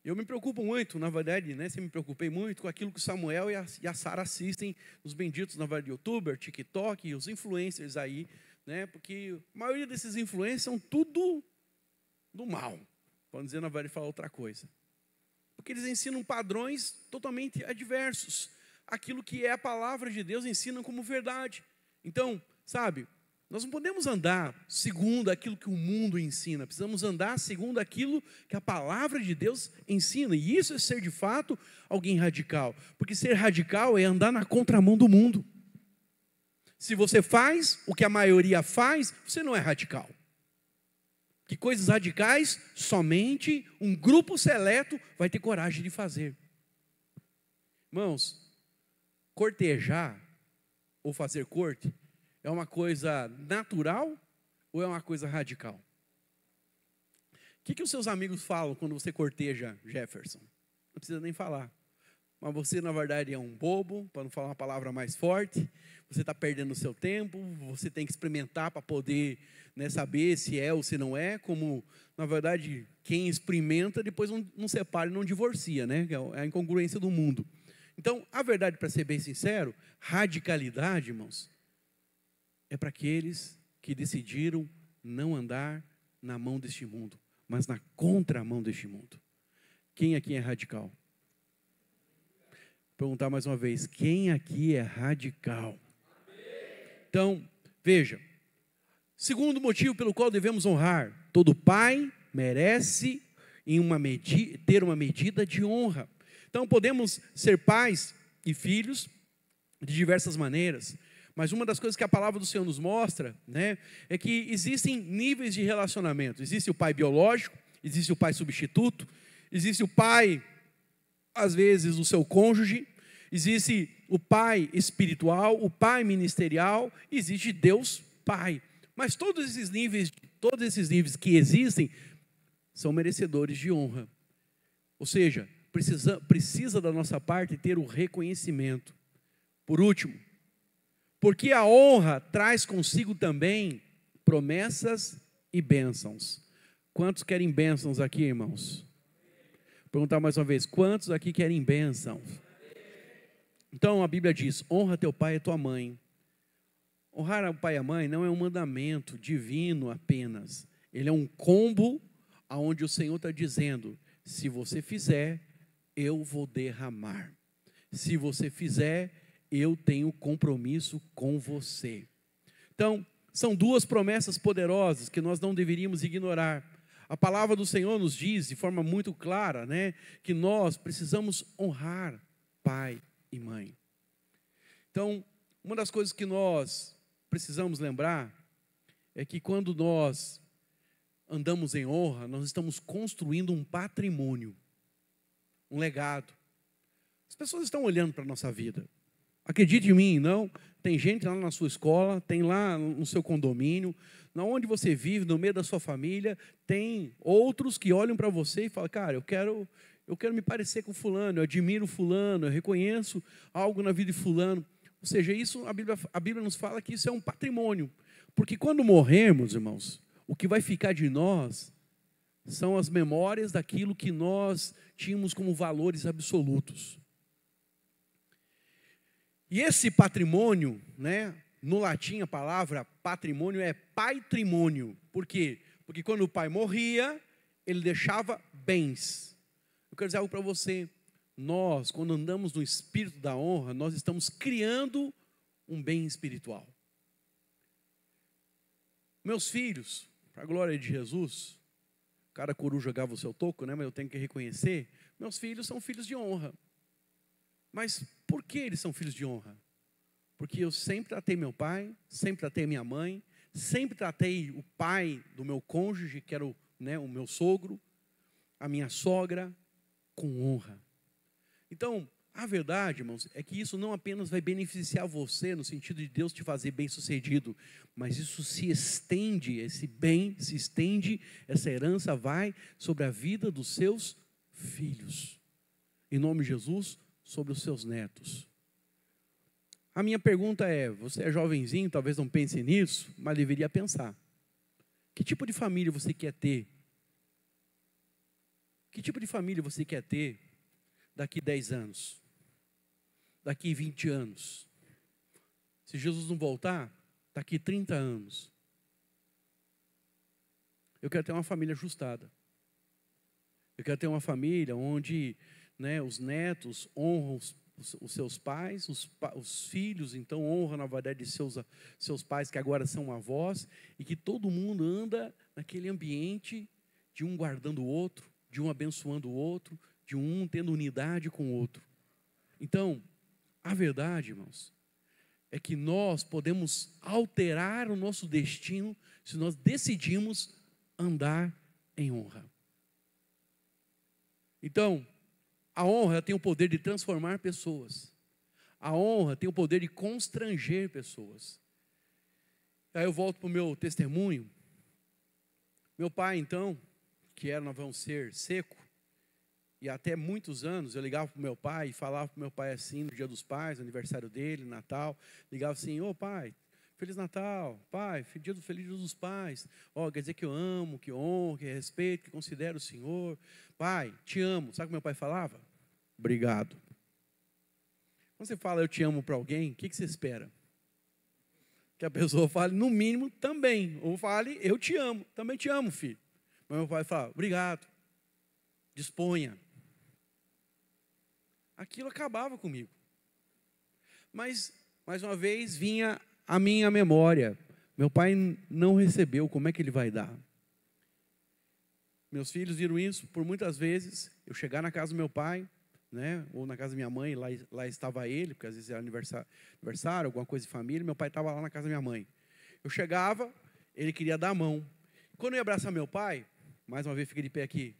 Eu me preocupo muito, na verdade, sempre me preocupei muito com aquilo que o Samuel e a Sara assistem, os benditos, na verdade, youtuber, TikTok e os influencers aí, porque a maioria desses influencers são tudo do mal, vamos dizer, na verdade, falar outra coisa. Porque eles ensinam padrões totalmente adversos. Aquilo que é a palavra de Deus ensinam como verdade. Então, sabe, nós não podemos andar segundo aquilo que o mundo ensina. Precisamos andar segundo aquilo que a palavra de Deus ensina. E isso é ser de fato alguém radical. Porque ser radical é andar na contramão do mundo. Se você faz o que a maioria faz, você não é radical. Que coisas radicais somente um grupo seleto vai ter coragem de fazer. Irmãos, cortejar ou fazer corte é uma coisa natural ou é uma coisa radical? O que os seus amigos falam quando você corteja Jefferson? Não precisa nem falar. mas você na verdade é um bobo, para não falar uma palavra mais forte. Você está perdendo o seu tempo, você tem que experimentar para poder, né, saber se é ou se não é, como na verdade quem experimenta depois não separa e não divorcia, né? É a incongruência do mundo. Então, a verdade, para ser bem sincero, radicalidade, irmãos, é para aqueles que decidiram não andar na mão deste mundo, mas na contramão deste mundo. Quem aqui é radical? Vou perguntar mais uma vez, quem aqui é radical? Então, veja, segundo motivo pelo qual devemos honrar, todo pai merece ter uma medida de honra. Então, podemos ser pais e filhos de diversas maneiras, mas uma das coisas que a palavra do Senhor nos mostra, né, é que existem níveis de relacionamento. Existe o pai biológico, existe o pai substituto, existe o pai, às vezes, o seu cônjuge, existe o pai espiritual, o pai ministerial, existe Deus Pai. Mas todos esses níveis que existem, são merecedores de honra. Ou seja, precisa da nossa parte ter o reconhecimento. Por último, porque a honra traz consigo também promessas e bênçãos. Quantos querem bênçãos aqui, irmãos? Vou perguntar mais uma vez, quantos aqui querem bênçãos? Então a Bíblia diz, honra teu pai e tua mãe. Honrar o pai e a mãe não é um mandamento divino apenas. Ele é um combo onde o Senhor está dizendo, se você fizer, eu vou derramar. Se você fizer, eu tenho compromisso com você. Então, são duas promessas poderosas que nós não deveríamos ignorar. A palavra do Senhor nos diz de forma muito clara, né, que nós precisamos honrar pai e mãe. Então, uma das coisas que nós precisamos lembrar é que quando nós andamos em honra, nós estamos construindo um patrimônio, um legado. As pessoas estão olhando para a nossa vida. Acredite em mim, não? Tem gente lá na sua escola, tem lá no seu condomínio, na onde você vive, no meio da sua família, tem outros que olham para você e falam, cara, eu quero me parecer com fulano, eu admiro fulano, eu reconheço algo na vida de fulano. Ou seja, isso a Bíblia nos fala que isso é um patrimônio. Porque quando morrermos, irmãos, o que vai ficar de nós são as memórias daquilo que nós tínhamos como valores absolutos. E esse patrimônio, né, no latim a palavra patrimônio é paitrimônio. Por quê? Porque quando o pai morria, ele deixava bens. Eu quero dizer algo para você. Nós, quando andamos no espírito da honra, nós estamos criando um bem espiritual. Meus filhos, para a glória de Jesus, cada coruja jogava o seu toco, né, mas eu tenho que reconhecer, meus filhos são filhos de honra. Mas por que eles são filhos de honra? Porque eu sempre tratei meu pai, sempre tratei minha mãe, sempre tratei o pai do meu cônjuge, que era o meu sogro, a minha sogra, com honra. Então, a verdade, irmãos, é que isso não apenas vai beneficiar você, no sentido de Deus te fazer bem-sucedido, mas isso se estende, esse bem se estende, essa herança vai sobre a vida dos seus filhos. Em nome de Jesus, sobre os seus netos. A minha pergunta é, você é jovenzinho, talvez não pense nisso, mas deveria pensar. Que tipo de família você quer ter? Que tipo de família você quer ter daqui 10 anos? Daqui 20 anos? Se Jesus não voltar, daqui 30 anos. Eu quero ter uma família ajustada. Eu quero ter uma família onde, né, os netos honram os seus pais, os filhos, então, honram, na verdade, seus pais, que agora são avós, e que todo mundo anda naquele ambiente de um guardando o outro, de um abençoando o outro, de um tendo unidade com o outro. Então, a verdade, irmãos, é que nós podemos alterar o nosso destino se nós decidimos andar em honra. Então, a honra tem o poder de transformar pessoas. A honra tem o poder de constranger pessoas. Aí eu volto para o meu testemunho. Meu pai, então, que era, nós vamos ser, seco, e até muitos anos, eu ligava para o meu pai e falava para o meu pai assim, no dia dos pais, aniversário dele, Natal, ligava assim, ô pai, Feliz Natal, pai, feliz dia dos pais, quer dizer que eu amo, que honro, que respeito, que considero o Senhor, pai, te amo. Sabe o que meu pai falava? Obrigado. Quando você fala eu te amo para alguém, o que você espera? Que a pessoa fale, no mínimo, também, ou fale, eu te amo, também te amo, filho. Mas meu pai fala, obrigado, disponha. Aquilo acabava comigo. Mas, mais uma vez, vinha a minha memória. Meu pai não recebeu, como é que ele vai dar? Meus filhos viram isso por muitas vezes. Eu chegar na casa do meu pai, né, ou na casa da minha mãe, lá estava ele, porque às vezes era aniversário, alguma coisa de família, meu pai estava lá na casa da minha mãe. Eu chegava, ele queria dar a mão. Quando eu ia abraçar meu pai, mais uma vez fica de pé aqui,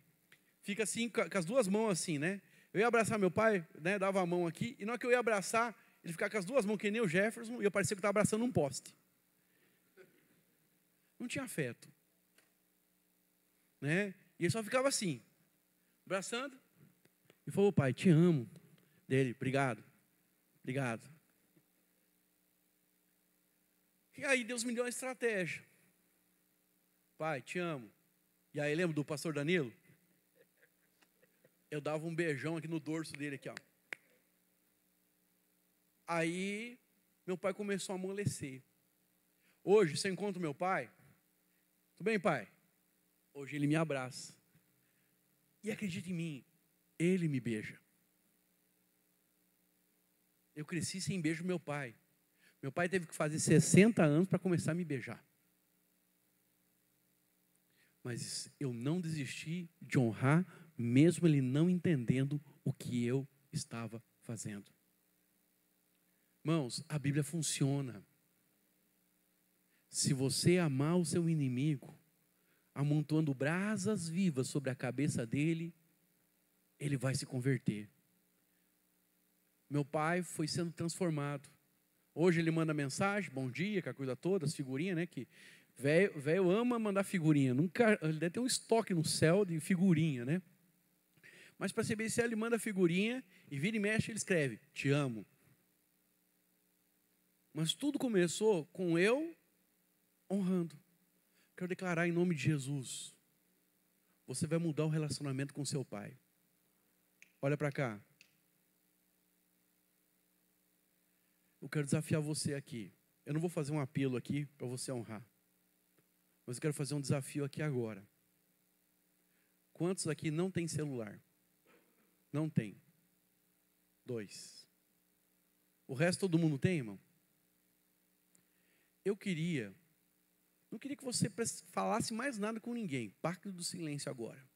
fica assim, com as duas mãos assim, né? Eu ia abraçar meu pai, né, dava a mão aqui, e na hora que eu ia abraçar, ele ficava com as duas mãos, que nem o Jefferson, e eu parecia que estava abraçando um poste. Não tinha afeto. Né? E ele só ficava assim, abraçando, e falou, pai, te amo. Dele, obrigado, obrigado. E aí Deus me deu uma estratégia. Pai, te amo. E aí lembra do pastor Danilo? Eu dava um beijão aqui no dorso dele, aqui, ó. Aí, meu pai começou a amolecer. Hoje, se eu encontro meu pai, tudo bem, pai? Hoje ele me abraça. E acredita em mim, ele me beija. Eu cresci sem beijo do meu pai. Meu pai teve que fazer 60 anos para começar a me beijar. Mas eu não desisti de honrar, mesmo ele não entendendo o que eu estava fazendo. Irmãos, a Bíblia funciona. Se você amar o seu inimigo, amontoando brasas vivas sobre a cabeça dele, ele vai se converter. Meu pai foi sendo transformado. Hoje ele manda mensagem, bom dia, que a coisa toda, as figurinhas, né? Que velho ama mandar figurinha. Nunca, ele deve ter um estoque no céu de figurinha, né? Mas para saber se ele manda figurinha e vira e mexe, ele escreve, te amo. Mas tudo começou com eu honrando. Quero declarar em nome de Jesus. Você vai mudar o relacionamento com seu pai. Olha para cá. Eu quero desafiar você aqui. Eu não vou fazer um apelo aqui para você honrar. Mas eu quero fazer um desafio aqui agora. Quantos aqui não tem celular? Não tem. 2. O resto todo mundo tem, irmão? Eu não queria que você falasse mais nada com ninguém. Pacto do silêncio agora.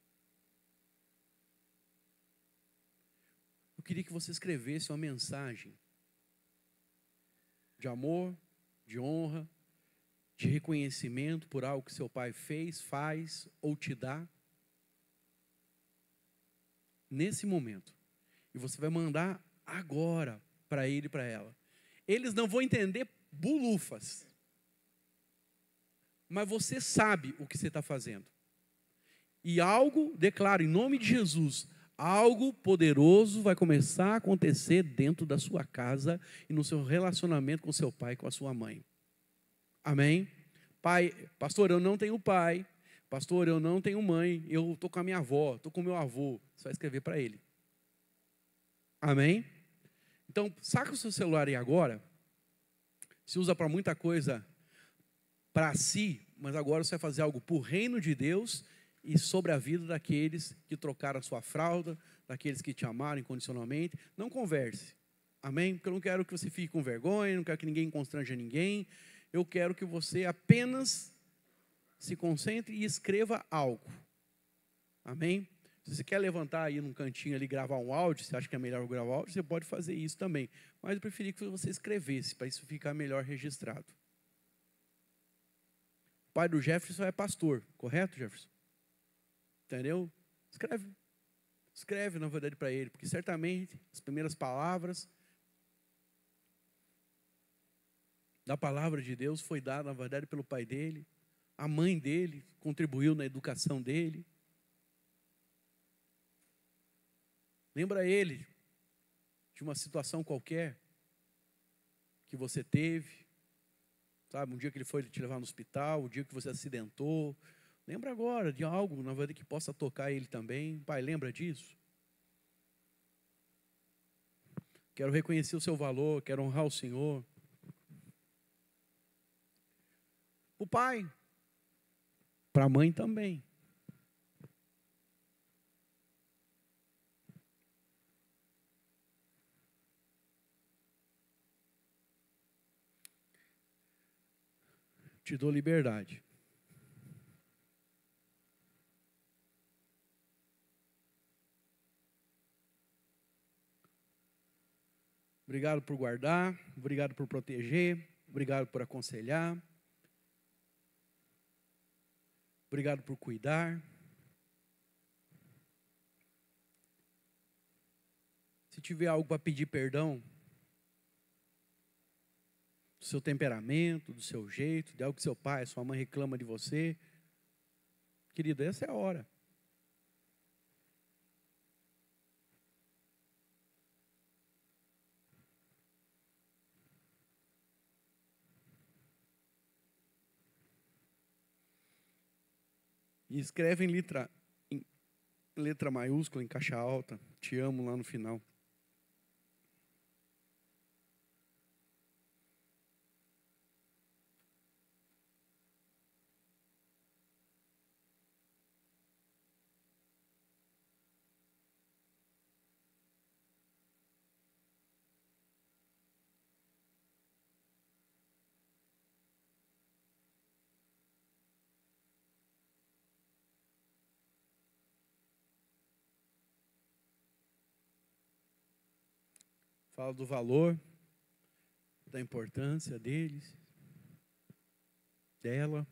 Eu queria que você escrevesse uma mensagem de amor, de honra, de reconhecimento por algo que seu pai fez, faz ou te dá. Nesse momento. E você vai mandar agora para ele e para ela. Eles não vão entender bulufas. Mas você sabe o que você está fazendo. E algo, declaro em nome de Jesus, algo poderoso vai começar a acontecer dentro da sua casa e no seu relacionamento com seu pai e com a sua mãe. Amém? Pai, pastor, eu não tenho pai. Pastor, eu não tenho mãe. Eu estou com a minha avó, estou com o meu avô. Você vai escrever para ele. Amém? Então, saca o seu celular aí agora. Se usa para muita coisa para si, mas agora você vai fazer algo para o reino de Deus e sobre a vida daqueles que trocaram a sua fralda, daqueles que te amaram incondicionalmente. Não converse, amém? Porque eu não quero que você fique com vergonha, não quero que ninguém constranja ninguém. Eu quero que você apenas se concentre e escreva algo, amém? Se você quer levantar aí num cantinho ali e gravar um áudio, você acha que é melhor gravar áudio, você pode fazer isso também. Mas eu preferi que você escrevesse, para isso ficar melhor registrado. O pai do Jefferson é pastor, correto, Jefferson? Entendeu? Escreve. Escreve, na verdade, para ele, porque certamente as primeiras palavras da palavra de Deus foi dada, na verdade, pelo pai dele. A mãe dele contribuiu na educação dele. Lembra ele de uma situação qualquer que você teve, sabe? Um dia que ele foi te levar no hospital, o dia que você acidentou. Lembra agora de algo na vida que possa tocar ele também. Pai, lembra disso? Quero reconhecer o seu valor, quero honrar o Senhor. O pai, para a mãe também. Te dou liberdade. Obrigado por guardar, obrigado por proteger, obrigado por aconselhar, obrigado por cuidar. Se tiver algo para pedir perdão, do seu temperamento, do seu jeito, de algo que seu pai, sua mãe reclama de você, querido, essa é a hora. E escreve em letra maiúscula, em caixa alta, te amo lá no final. Fala do valor, da importância deles, dela.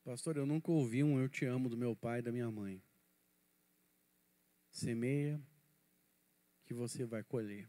Pastor, eu nunca ouvi um eu te amo do meu pai e da minha mãe. Semeia que você vai colher.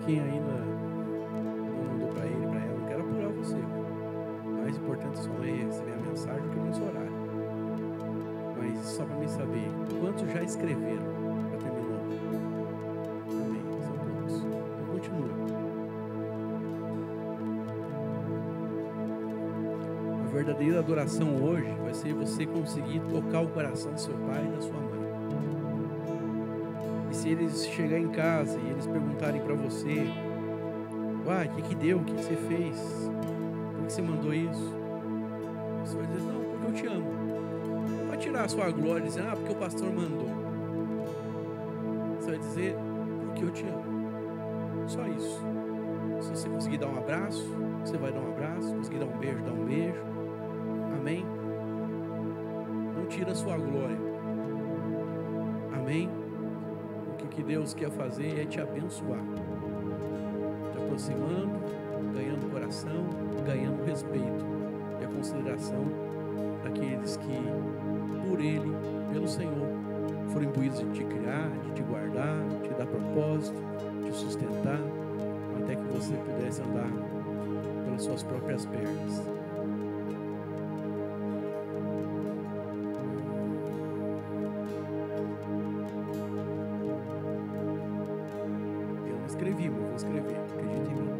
Quem ainda não mandou para ele, para ela, não quero apurar você. O mais importante só é receber a mensagem que o nosso horário. Mas só para mim saber, quantos já escreveram? Já terminou? verdadeira adoração hoje vai ser você conseguir tocar o coração do seu pai e da sua mãe. E se eles chegarem em casa e eles perguntarem para você: uai, o que deu? O que você fez? Por que você mandou isso? Você vai dizer: não, porque eu te amo. Não vai tirar a sua glória dizendo: ah, porque o pastor mandou. Você vai dizer: porque eu te amo. Só isso. Se você conseguir dar um abraço, você vai dar um abraço. Se conseguir dar um beijo, dá um beijo. Amém? Não tira a sua glória. Amém? Porque o que Deus quer fazer é te abençoar, te aproximando, ganhando coração, ganhando respeito e a consideração daqueles que, por Ele, pelo Senhor, foram imbuídos de te criar, de te guardar, de te dar propósito, de te sustentar, até que você pudesse andar pelas suas próprias pernas. Eu não escrevi, mas vou escrever, acredita em mim.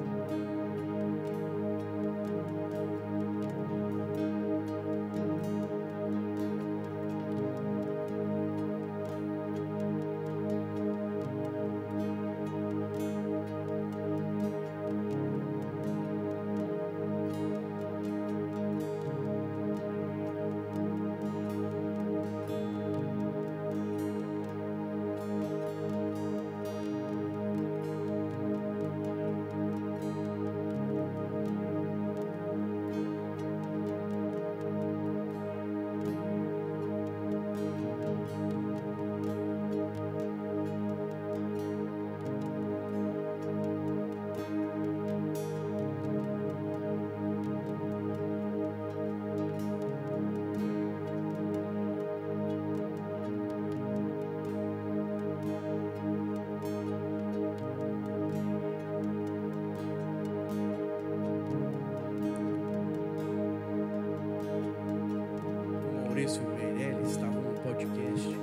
Maurício Meirelles estava num podcast.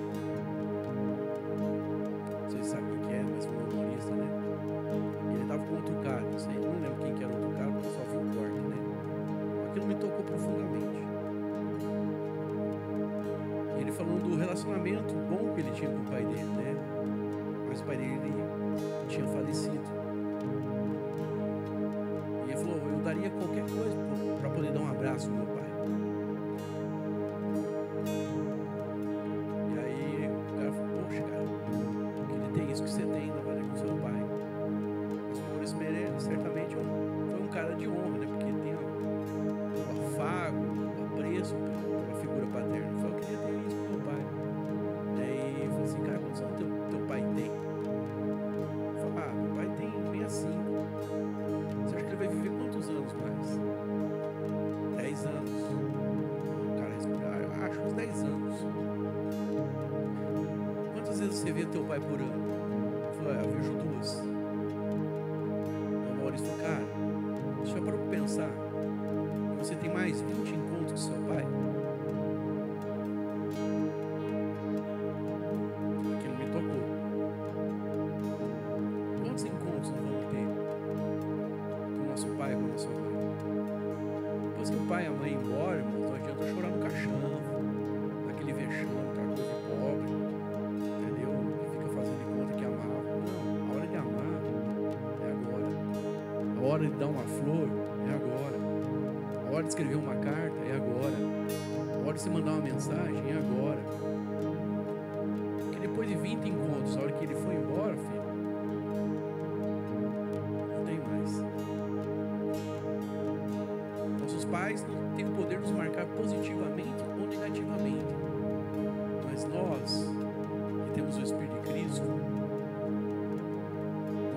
Vocês sabem quem é, mas foi um humorista, né? E ele estava com outro cara, não sei, não lembro quem que era outro cara, porque só vi um corte, né? Aquilo me tocou profundamente. E ele falando do relacionamento bom que ele tinha com o pai dele, né? Mas o pai dele tinha falecido. E ele falou: eu daria qualquer coisa para poder dar um abraço ao meu pai. Isso que você tem na verdade com seu pai. Mas o Maurício Meirelles certamente foi um cara de honra, né? Porque tem o afago, o apreço pela figura paterna. Ele falou: eu queria ter isso com meu pai. Daí eu falei assim: cara, quantos anos teu pai tem? Ele falou: ah, meu pai tem 65. Você acha que ele vai viver quantos anos mais? 10 anos. Cara, acho uns 10 anos. Quantas vezes você vê teu pai por ano? Eu vejo 2. O Maurício falou: cara, você já parou para pensar que você tem mais 20 encontros com seu pai? Aquilo me tocou. Quantos encontros nós vamos ter com o nosso pai e com a nossa mãe? Depois que o pai e a mãe ir embora, irmão, não adianta chorar no caixão, naquele vexame, aquela coisa de pobre. A hora de dar uma flor é agora. A hora de escrever uma carta é agora. A hora de você mandar uma mensagem é agora. Porque depois de 20 encontros, a hora que ele foi embora, filho, não tem mais. Nossos pais não têm o poder de nos marcar positivamente ou negativamente. Mas nós, que temos o Espírito de Cristo,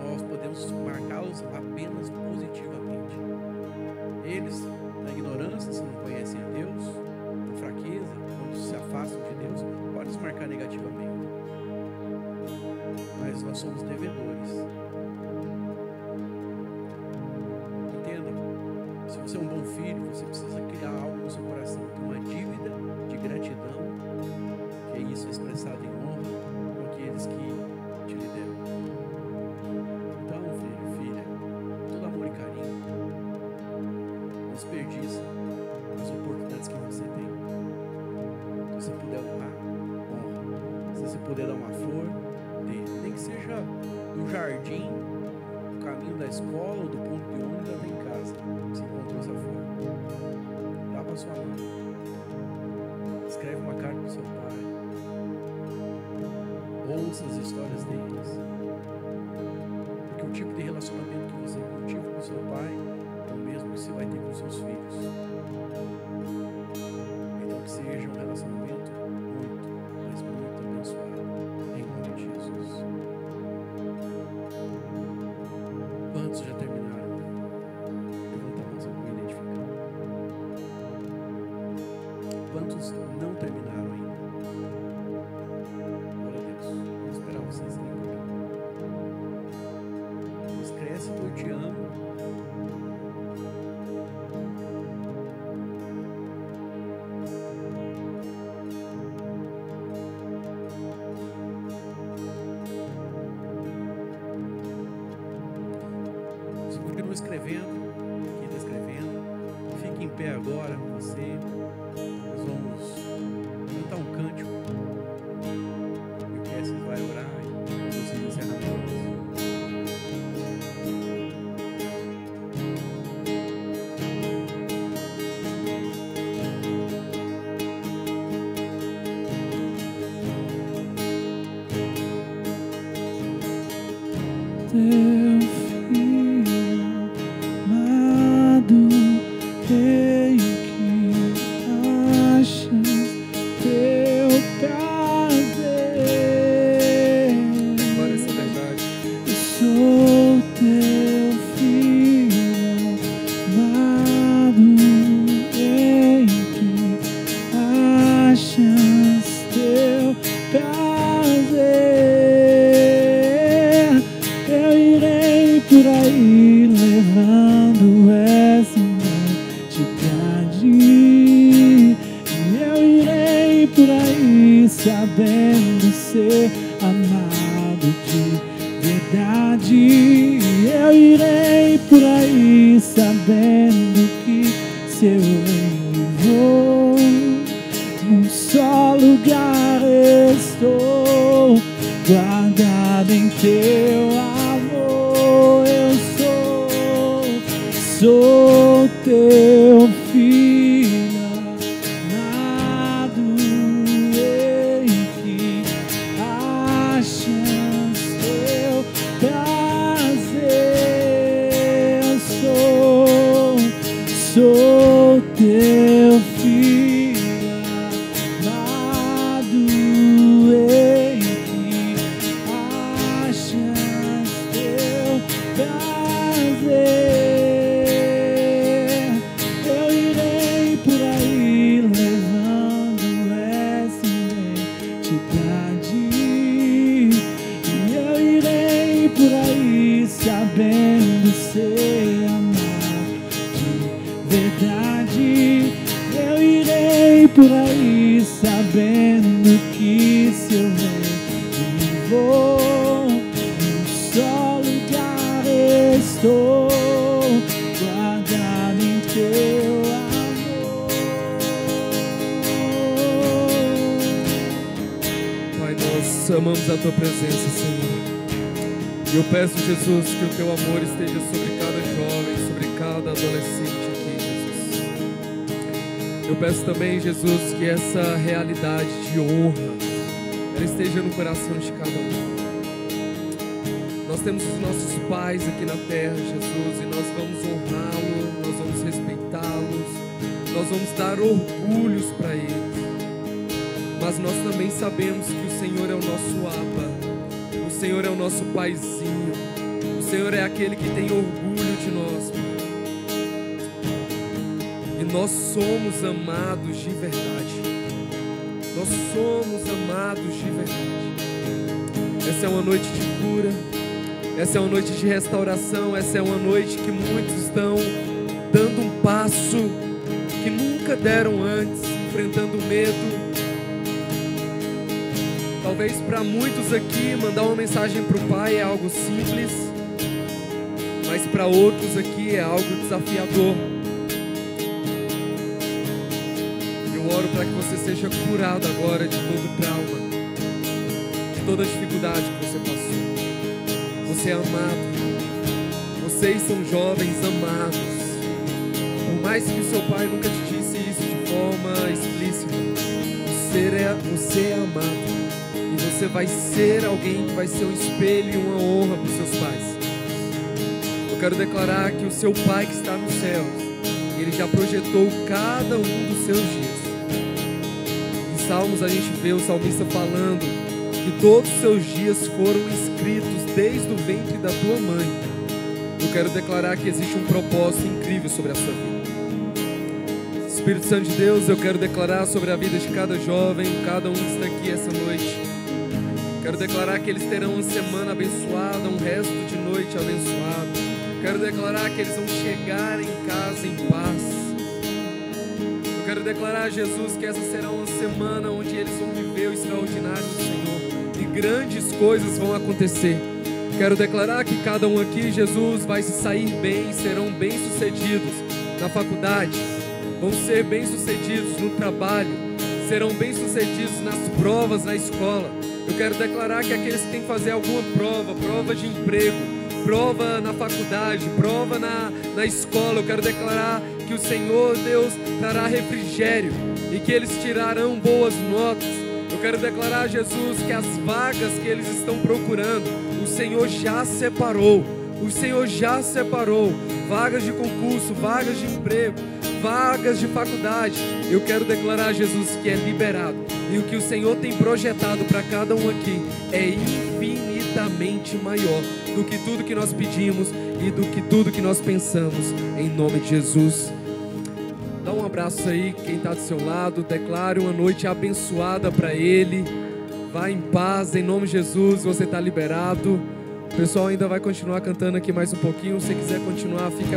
nós podemos marcá-los apenas positivamente. Eles, na ignorância, se não conhecem a Deus, na fraqueza, quando se afastam de Deus, podem nos marcar negativamente. Mas nós somos devedores. Entenda, se você é um bom filho, você precisa criar algo no seu coração, uma dívida de gratidão, que é isso expressado em honra com aqueles que te lideram. Então, filho, filha, todo amor e carinho, não desperdiça as oportunidades Se você puder dar uma flor, nem que seja no jardim, no caminho da escola ou do ponto de ônibus até em casa, você encontrou essa flor. Dá para sua mãe. Escreve uma carta para o seu pai. Ouça as histórias deles. Porque o tipo de relacionamento que você cultiva com seu pai é o mesmo que você vai ter com seus filhos. Então que seja um relacionamento muito, mas muito abençoado. Em nome de Jesus. Quantos já terminaram? Levanta a mão se eu vou identificar. Quantos não terminaram ainda? Glória a Deus. Vou esperar vocês aí. Cresce, eu te amo. Você continua escrevendo, aqui está escrevendo. Fique em pé agora, você. Nós vamos cantar um cântico. E o Cassie vai orar e conduzir o encerramento. Teu filho amado, creio que achas teu prazer. Glória a essa verdade. Eu sou teu filho amado, creio que achas teu prazer. Por aí levando essa identidade, e eu irei por aí sabendo ser amado de verdade, e eu irei por aí sabendo que se eu vou num só lugar estou guardado em teu amor. Eu sou teu filho amado, em que achas teu prazer. Eu sou teu filho amado, em que achas teu prazer. Eu irei por aí levando essa identidade, e eu irei por aí sabendo ser amado de verdade. Eu irei por aí sabendo que se eu vou num só lugar estou guardado em teu amor. Pai, nós amamos a tua presença, Senhor. E eu peço, Jesus, que o teu amor esteja sobre cada jovem, sobre cada adolescente aqui, Jesus. Eu peço também, Jesus, que essa realidade de honra, ela esteja no coração de cada um. Nós temos os nossos pais aqui na terra, Jesus, e nós vamos honrá-los, nós vamos respeitá-los, nós vamos dar orgulhos para eles. Mas nós também sabemos que o Senhor é o nosso Abba, o Senhor é o nosso paizinho, o Senhor é aquele que tem orgulho de nós, Pai. E nós somos amados de verdade. Nós somos amados de verdade. Essa é uma noite de cura. Essa é uma noite de restauração. Essa é uma noite que muitos estão dando um passo que nunca deram antes, enfrentando o medo. Talvez para muitos aqui mandar uma mensagem para o Pai é algo simples, mas para outros aqui é algo desafiador. Eu oro para que você seja curado agora de todo trauma. toda a dificuldade que você passou. Você é amado. Vocês são jovens amados. Por mais que o seu pai nunca te disse isso de forma explícita, você é amado. E você vai ser alguém que vai ser um espelho e uma honra para os seus pais. Eu quero declarar que o seu pai que está nos céus, ele já projetou cada um dos seus dias. Em Salmos a gente vê o salmista falando que todos os seus dias foram escritos desde o ventre da tua mãe. Eu quero declarar que existe um propósito incrível sobre a sua vida. Espírito Santo de Deus, eu quero declarar sobre a vida de cada jovem, cada um que está aqui essa noite. Quero declarar que eles terão uma semana abençoada, um resto de noite abençoado. Quero declarar que eles vão chegar em casa em paz. Eu quero declarar, Jesus, que essa será uma semana onde eles vão viver o extraordinário do Senhor e grandes coisas vão acontecer. Quero declarar que cada um aqui, Jesus, vai se sair bem, serão bem-sucedidos na faculdade, vão ser bem-sucedidos no trabalho, serão bem-sucedidos nas provas na escola. Eu quero declarar que aqueles que têm que fazer alguma prova de emprego, prova na faculdade, prova na escola, eu quero declarar que o Senhor, Deus, trará refrigério e que eles tirarão boas notas. Eu quero declarar, Jesus, que as vagas que eles estão procurando, o Senhor já separou. O Senhor já separou vagas de concurso, vagas de emprego, vagas de faculdade. Eu quero declarar, Jesus, que é liberado. E o que o Senhor tem projetado para cada um aqui é infinitamente maior do que tudo que nós pedimos e do que tudo que nós pensamos. Em nome de Jesus. Dá um abraço aí, quem está do seu lado. Declare uma noite abençoada para ele. Vá em paz, em nome de Jesus. Você está liberado. O pessoal ainda vai continuar cantando aqui mais um pouquinho. Se quiser continuar, fica